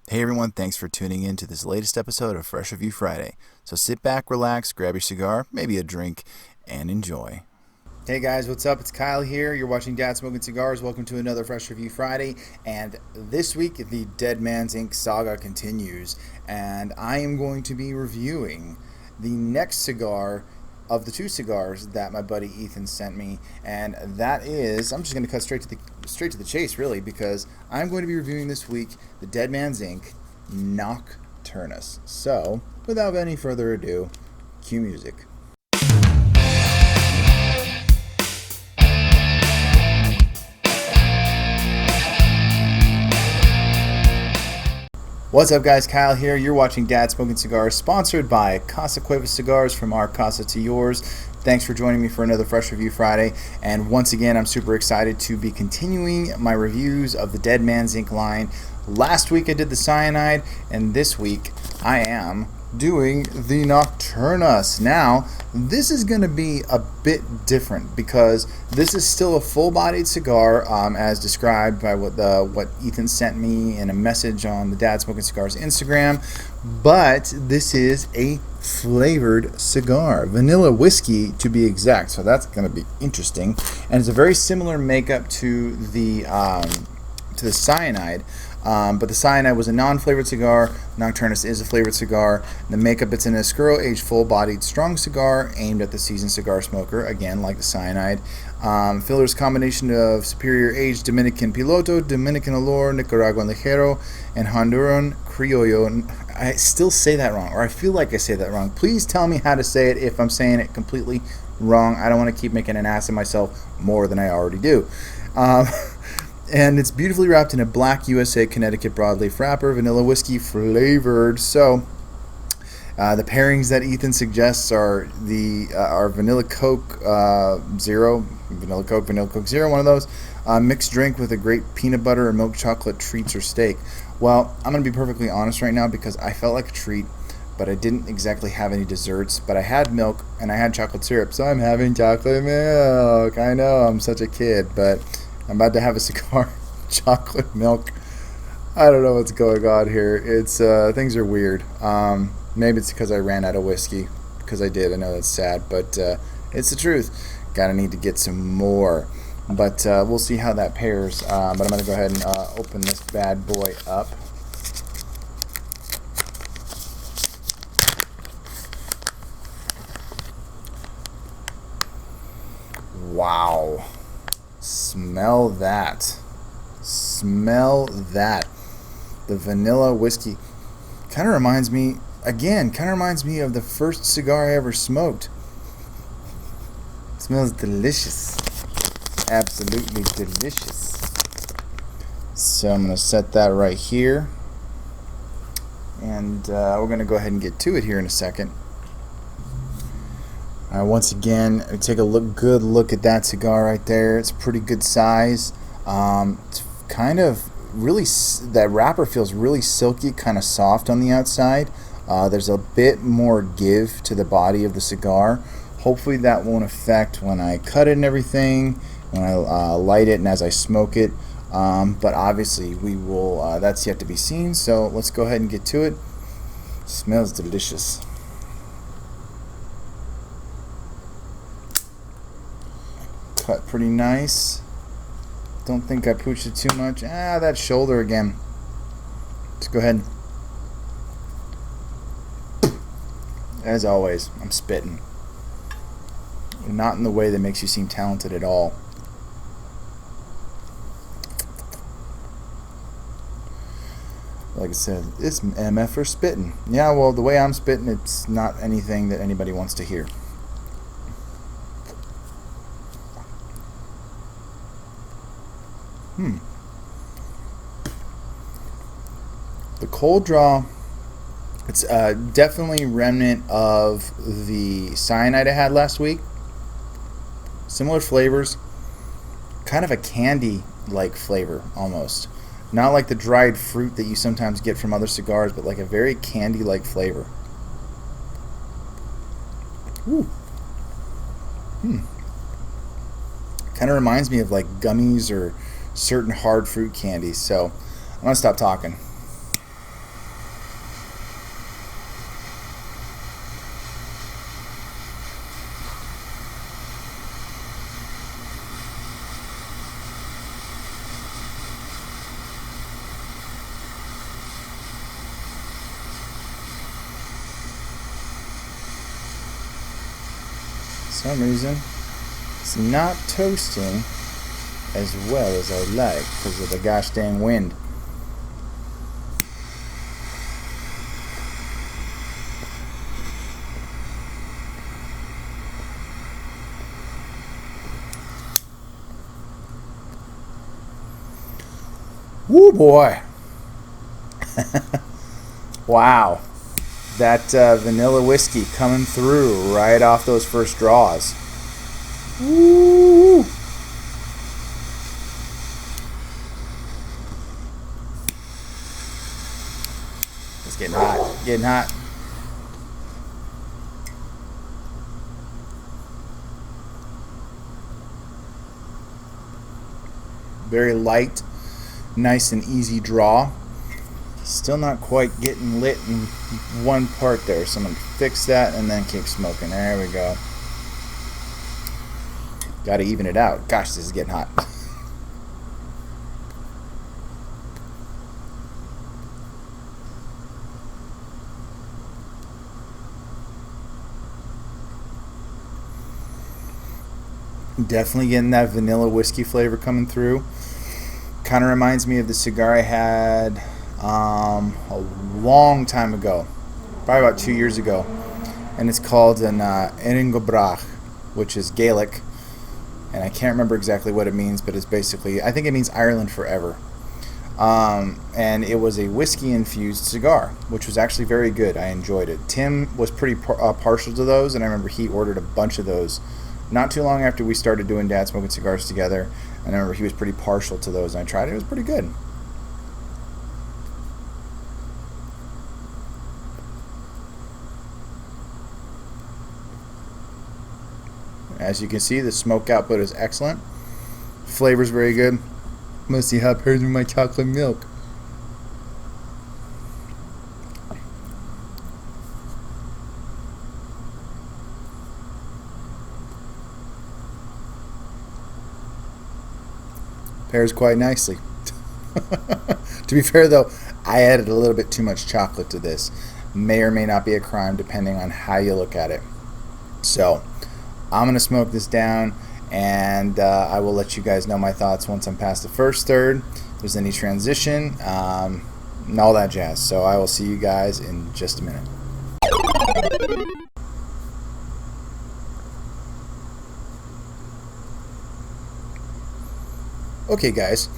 Hey everyone, thanks for tuning in to this latest episode of Fresh Review Friday. So sit back, relax, grab your cigar, maybe a drink, and enjoy. Hey guys, what's up? It's Kyle here. You're watching Dad Smoking Cigars. Welcome to another Fresh Review Friday. And this week, the DeadMansInk saga continues. And I am going to be reviewing the next cigar of the two cigars that my buddy Ethan sent me, and that is, I'm just going to cut straight to the chase, really, because I'm going to be reviewing this week the DeadMansInk Nocturnas. So, without any further ado, cue music. What's up guys, Kyle here. You're watching Dad Smoking Cigars, sponsored by Casa Cuevas Cigars, from our casa to yours. Thanks for joining me for another Fresh Review Friday. And once again, I'm super excited to be continuing my reviews of the DeadMansInk line. Last week I did the Cyanide, and this week I am doing the Nocturnas. Now, this is going to be a bit different because this is still a full-bodied cigar, as described by what Ethan sent me in a message on the Dad Smoking Cigars Instagram. But this is a flavored cigar, vanilla whiskey to be exact. So that's going to be interesting, and it's a very similar makeup to the Cyanide. But the Cyanide was a non-flavored cigar. Nocturnas is a flavored cigar. The makeup, it's an Oscuro-aged, full-bodied, strong cigar aimed at the seasoned cigar smoker, again, like the Cyanide. Filler's combination of superior aged Dominican Piloto, Dominican Olor, Nicaraguan Ligero, and Honduran Criollo. I still say that wrong, or I feel like I say that wrong. Please tell me how to say it if I'm saying it completely wrong. I don't want to keep making an ass of myself more than I already do. And it's beautifully wrapped in a black USA Connecticut broadleaf wrapper, vanilla whiskey flavored. So the pairings that Ethan suggests are vanilla Coke Zero, vanilla Coke Zero, one of those, mixed drink with a great peanut butter or milk chocolate treats or steak. Well, I'm going to be perfectly honest right now because I felt like a treat, but I didn't exactly have any desserts. But I had milk and I had chocolate syrup, so I'm having chocolate milk. I know, I'm such a kid, but I'm about to have a cigar, chocolate milk. I don't know what's going on here. It's things are weird. Maybe it's because I ran out of whiskey, because I did. I know that's sad, but it's the truth. Gotta need to get some more. But we'll see how that pairs. But I'm gonna go ahead and open this bad boy up. Wow. Smell that. Smell that. The vanilla whiskey kind of reminds me of the first cigar I ever smoked. It smells delicious. Absolutely delicious. So I'm going to set that right here. And we're going to go ahead and get to it here in a second. Once again, take a good look at that cigar right there. It's a pretty good size. It's kind of really, that wrapper feels really silky, kind of soft on the outside. There's a bit more give to the body of the cigar. Hopefully that won't affect when I cut it and everything, when I light it and as I smoke it. But obviously we will, that's yet to be seen. So let's go ahead and get to it. Smells delicious. Cut pretty nice. Don't think I pooched it too much. That shoulder again. Let's go ahead. As always, I'm spitting. Not in the way that makes you seem talented at all. Like I said, it's MF for spitting. Yeah, well, the way I'm spitting, it's not anything that anybody wants to hear. The cold draw, it's definitely remnant of the Cyanide I had last week. Similar flavors, kind of a candy-like flavor almost. Not like the dried fruit that you sometimes get from other cigars, but like a very candy-like flavor. Ooh. Kind of reminds me of like gummies or certain hard fruit candies. So I'm gonna stop talking. some reason it's not toasting as well as I like because of the gosh dang wind. Woo boy. Wow. That vanilla whiskey coming through right off those first draws. Woo! It's getting hot. Getting hot. Very light, nice and easy draw. Still not quite getting lit in one part there, so I'm going to fix that and then keep smoking. There we go. Got to even it out. Gosh, this is getting hot. Definitely getting that vanilla whiskey flavor coming through. Kind of reminds me of the cigar I had a long time ago, probably about 2 years ago, and it's called an Eringobrach, which is Gaelic, and I can't remember exactly what it means, but it's basically, I think it means Ireland forever. And it was a whiskey infused cigar, which was actually very good. I enjoyed it. Tim was pretty partial to those, and I remember he ordered a bunch of those not too long after we started doing Dad Smoking Cigars together, and I remember he was pretty partial to those, and I tried it. It was pretty good. As you can see, the smoke output is excellent. Flavor's very good. I'm gonna see how it pairs with my chocolate milk. Pairs quite nicely. To be fair though, I added a little bit too much chocolate to this. May or may not be a crime depending on how you look at it. So I'm going to smoke this down, and I will let you guys know my thoughts once I'm past the first third, if there's any transition, and all that jazz. So I will see you guys in just a minute. Okay guys,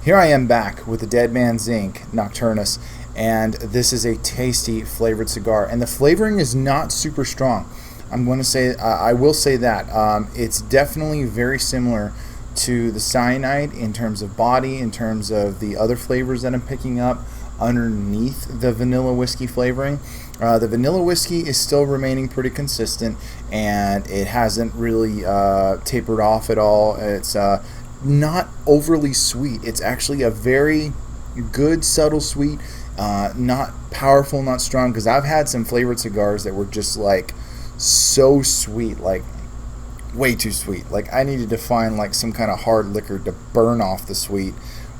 here I am back with the DeadMansInk Nocturnas, and this is a tasty flavored cigar, and the flavoring is not super strong. I'm going to say, I will say that it's definitely very similar to the cyanide in terms of body, in terms of the other flavors that I'm picking up underneath the vanilla whiskey flavoring. The vanilla whiskey is still remaining pretty consistent, and it hasn't really tapered off at all. It's not overly sweet. It's actually a very good subtle sweet, not powerful, not strong, because I've had some flavored cigars that were just like so sweet, like way too sweet. Like I needed to find like some kind of hard liquor to burn off the sweet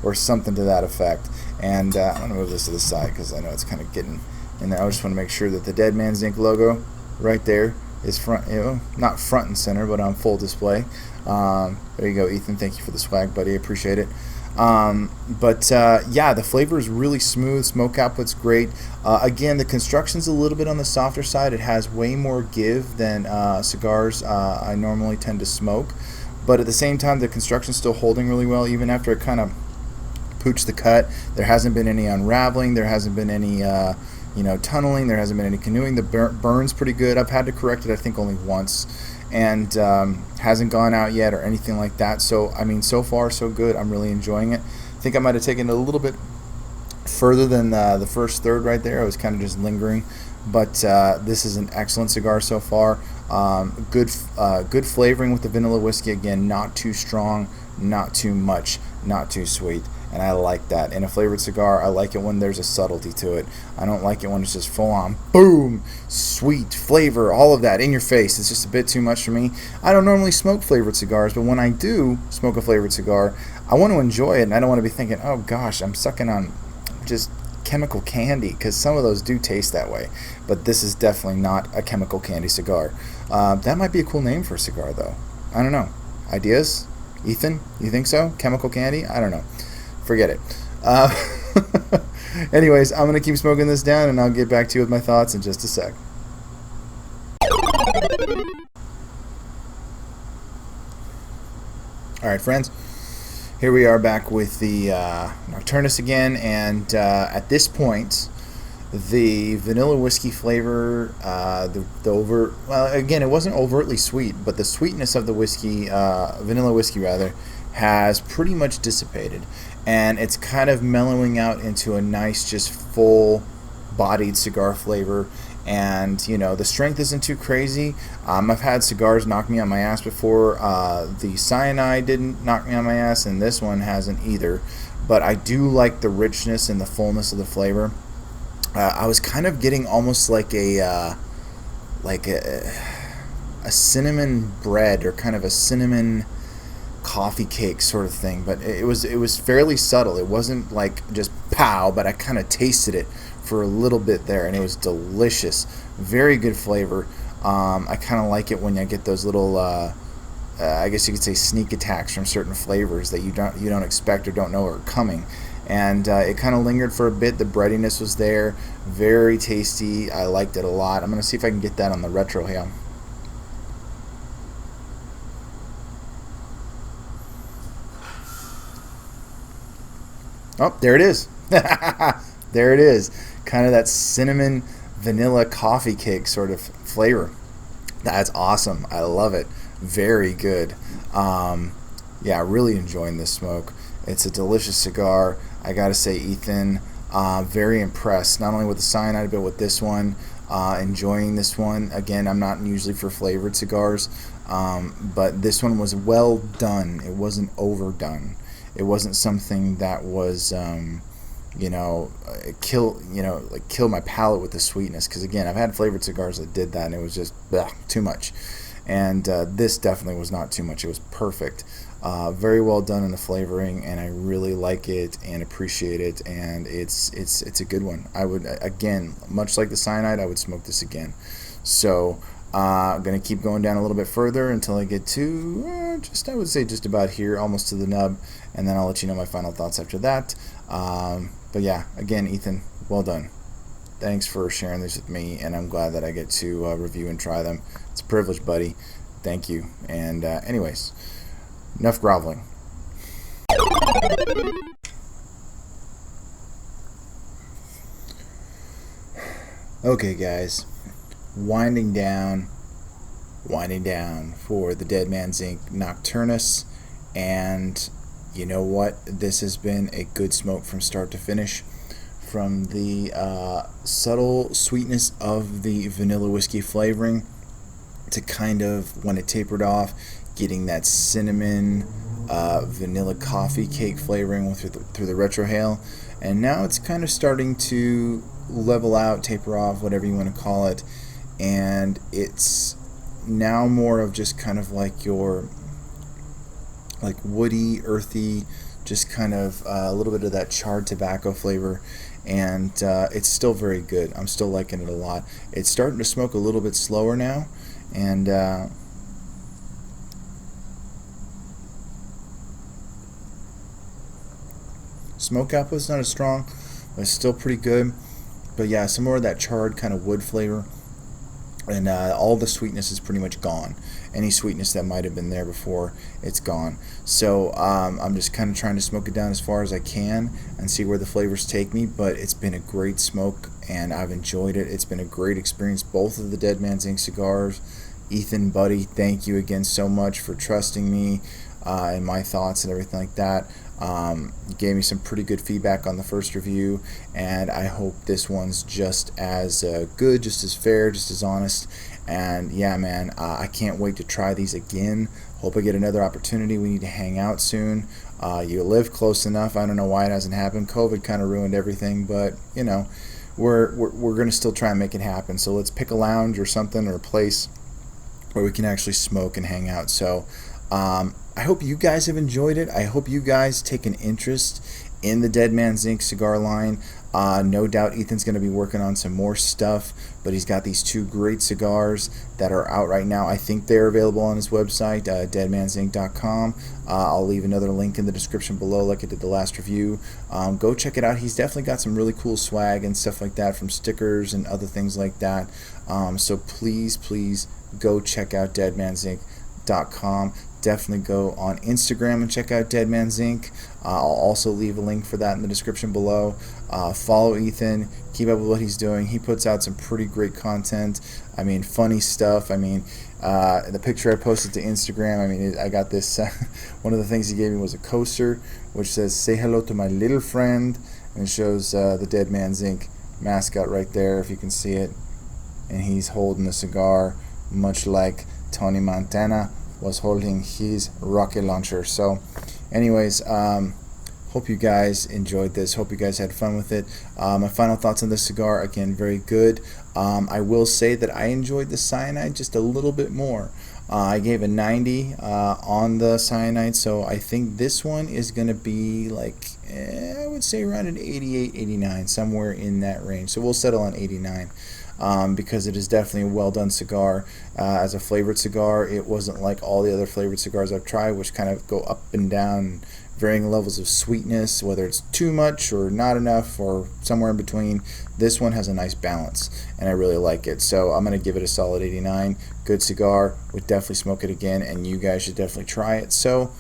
or something to that effect. And I'm going to move this to the side because I know it's kind of getting in there. I just want to make sure that the DeadMansInk logo right there is front, not front and center, but on full display. There you go, Ethan. Thank you for the swag, buddy. I appreciate it. Yeah, the flavor is really smooth. Smoke output's great. Again, the construction's a little bit on the softer side. It has way more give than cigars I normally tend to smoke. But at the same time, the construction's still holding really well, even after it kind of pooched the cut. There hasn't been any unraveling. There hasn't been any tunneling. There hasn't been any canoeing. The burn's pretty good. I've had to correct it, I think, only once, and hasn't gone out yet or anything like that. So I mean, so far so good. I'm really enjoying it. I think I might have taken it a little bit further than the first third right there. I was kind of just lingering, but this is an excellent cigar so far. Good flavoring with the vanilla whiskey. Again, not too strong, not too much, not too sweet, and I like that. In a flavored cigar, I like it when there's a subtlety to it. I don't like it when it's just full on boom, sweet flavor, all of that in your face. It's just a bit too much for me. I don't normally smoke flavored cigars, but when I do smoke a flavored cigar, I want to enjoy it, and I don't want to be thinking, oh gosh, I'm sucking on just chemical candy, because some of those do taste that way. But this is definitely not a chemical candy cigar. That might be a cool name for a cigar, though. I don't know. Ideas? Ethan, you think so? Chemical candy? I don't know. Forget it. Anyways, I'm going to keep smoking this down, and I'll get back to you with my thoughts in just a sec. Alright, friends. Here we are back with the Nocturnas again, and at this point, the vanilla whiskey flavor, again, it wasn't overtly sweet, but the sweetness of the whiskey, vanilla whiskey rather, has pretty much dissipated, and it's kind of mellowing out into a nice, just full-bodied cigar flavor. And you know, the strength isn't too crazy. I've had cigars knock me on my ass before. The cyanide didn't knock me on my ass, and this one hasn't either. But I do like the richness and the fullness of the flavor. I was kind of getting almost like a cinnamon bread, or kind of a cinnamon coffee cake sort of thing. But it was fairly subtle. It wasn't like just pow, but I kind of tasted it for a little bit there, and it was delicious. Very good flavor. I kind of like it when I get those little I guess you could say sneak attacks from certain flavors that you don't expect or don't know are coming. And it kind of lingered for a bit. The breadiness was there. Very tasty. I liked it a lot. I'm going to see if I can get that on the retrohale. Oh, there it is. There it is. Kind of that cinnamon vanilla coffee cake sort of flavor. That's awesome. I love it. Very good. Yeah, really enjoying this smoke. It's a delicious cigar. I gotta say, Ethan, very impressed, not only with the cyanide, but with this one. Enjoying this one. Again, I'm not usually for flavored cigars, but this one was well done. It wasn't overdone. It wasn't something that was kill my palate with the sweetness, because again, I've had flavored cigars that did that, and it was just too much. And this definitely was not too much. It was perfect. Very well done in the flavoring, and I really like it and appreciate it, and it's a good one. I would, again, much like the cyanide, I would smoke this again. So I'm going to keep going down a little bit further until I get to I would say just about here, almost to the nub, and then I'll let you know my final thoughts after that. But yeah, again, Ethan, well done. Thanks for sharing this with me, and I'm glad that I get to review and try them. It's a privilege, buddy. Thank you. And anyways, enough groveling. Okay, guys, winding down for the DeadMansInk Nocturnas, and you know what? This has been a good smoke from start to finish. From the subtle sweetness of the vanilla whiskey flavoring to kind of, when it tapered off, getting that cinnamon vanilla coffee cake flavoring through the retrohale. And now it's kind of starting to level out, taper off, whatever you want to call it. And it's now more of just kind of like your woody, earthy, just kind of a little bit of that charred tobacco flavor. And it's still very good. I'm still liking it a lot. It's starting to smoke a little bit slower now, and smoke output's not as strong, but it's still pretty good. But yeah, some more of that charred kind of wood flavor, and all the sweetness is pretty much gone. Any sweetness that might have been there before, it's gone. So I'm just kind of trying to smoke it down as far as I can and see where the flavors take me. But it's been a great smoke, and I've enjoyed it. It's been a great experience, both of the DeadMansInk cigars. Ethan, buddy, thank you again so much for trusting me and my thoughts and everything like that. You gave me some pretty good feedback on the first review, and I hope this one's just as good, just as fair, just as honest. And yeah, man, I can't wait to try these again. Hope I get another opportunity. We need to hang out soon. You live close enough. I don't know why it hasn't happened. COVID kind of ruined everything, but you know, we're gonna still try and make it happen. So let's pick a lounge or something, or a place where we can actually smoke and hang out. So I hope you guys have enjoyed it. I hope you guys take an interest in the DeadMansInk cigar line. No doubt Ethan's going to be working on some more stuff, but he's got these 2 great cigars that are out right now. I think they're available on his website, DeadMansInk.com. I'll leave another link in the description below like I did the last review. Go check it out. He's definitely got some really cool swag and stuff like that, from stickers and other things like that. So please go check out DeadMansInk.com. Definitely go on Instagram and check out DeadMansInk. I'll also leave a link for that in the description below. Follow Ethan. Keep up with what he's doing. He puts out some pretty great content. I mean, funny stuff. I mean, the picture I posted to Instagram, I mean, I got this. One of the things he gave me was a coaster which says, "Say hello to my little friend," and it shows the DeadMansInk mascot right there, if you can see it. And he's holding a cigar, much like Tony Montana was holding his rocket launcher. So anyways, hope you guys enjoyed this. Hope you guys had fun with it. My final thoughts on this cigar, again, very good. I will say that I enjoyed the cyanide just a little bit more. I gave a 90 on the cyanide, so I think this one is going to be like, I would say around an 88, 89, somewhere in that range. So we'll settle on 89. Because it is definitely a well done cigar. As a flavored cigar, it wasn't like all the other flavored cigars I've tried, which kind of go up and down, varying levels of sweetness, whether it's too much or not enough or somewhere in between. This one has a nice balance, and I really like it. So I'm going to give it a solid 89. Good cigar. Would definitely smoke it again, and you guys should definitely try it. So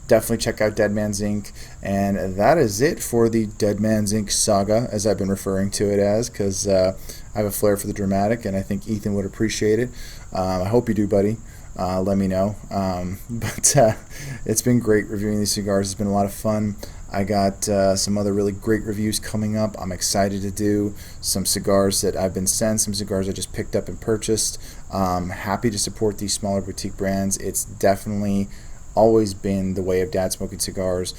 definitely check out DeadMansInk. And that is it for the DeadMansInk saga, as I've been referring to it as, because I have a flair for the dramatic, and I think Ethan would appreciate it. I hope you do, buddy. Let me know. But it's been great reviewing these cigars. It's been a lot of fun. I got some other really great reviews coming up. I'm excited to do some cigars that I've been sent, some cigars I just picked up and purchased. Happy to support these smaller boutique brands. It's definitely always been the way of Dad Smoking Cigars.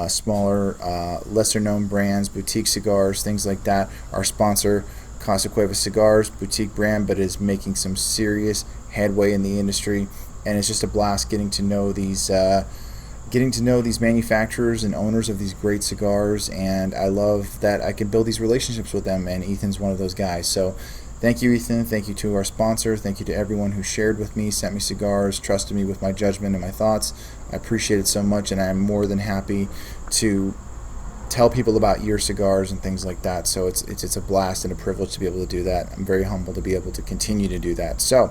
Smaller, lesser known brands, boutique cigars, things like that. Our sponsor, Casa Cueva Cigars, boutique brand, but is making some serious headway in the industry, and it's just a blast getting to know these manufacturers and owners of these great cigars, and I love that I can build these relationships with them, and Ethan's one of those guys. So thank you, Ethan. Thank you to our sponsor. Thank you to everyone who shared with me, sent me cigars, trusted me with my judgment and my thoughts. I appreciate it so much, and I'm more than happy to tell people about your cigars and things like that. So it's a blast and a privilege to be able to do that. I'm very humbled to be able to continue to do that. So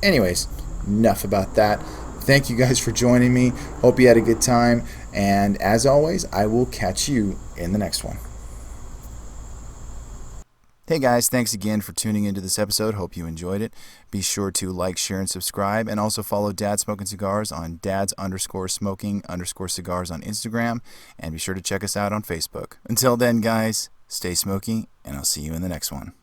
anyways, enough about that. Thank you guys for joining me. Hope you had a good time, and as always, I will catch you in the next one. Hey guys, thanks again for tuning into this episode. Hope you enjoyed it. Be sure to like, share, and subscribe, and also follow Dad Smoking Cigars on dads_smoking_cigars on Instagram, and be sure to check us out on Facebook. Until then, guys, stay smoky, and I'll see you in the next one.